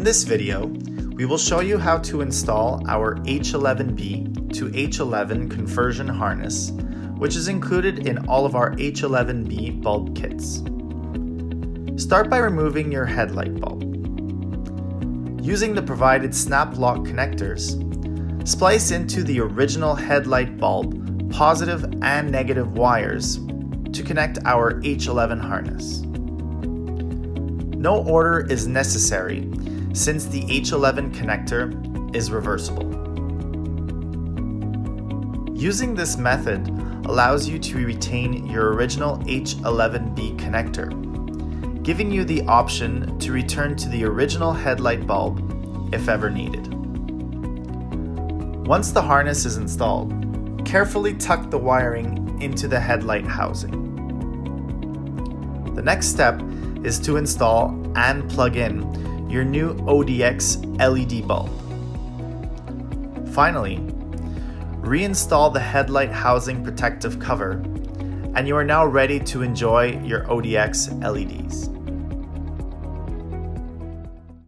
this video, we will show you how to install our H11B to H11 conversion harness, which is included in all of our H11B bulb kits. Start by removing your headlight bulb. Using the provided snap lock connectors, splice into the original headlight bulb positive and negative wires to connect our H11 harness. No order is necessary since the H11 connector is reversible. Using this method allows you to retain your original H11B connector, giving you the option to return to the original headlight bulb if ever needed. Once the harness is installed, carefully tuck the wiring into the headlight housing. The next step is to install and plug in your new ODX LED bulb. Finally, reinstall the headlight housing protective cover, and you are now ready to enjoy your ODX LEDs.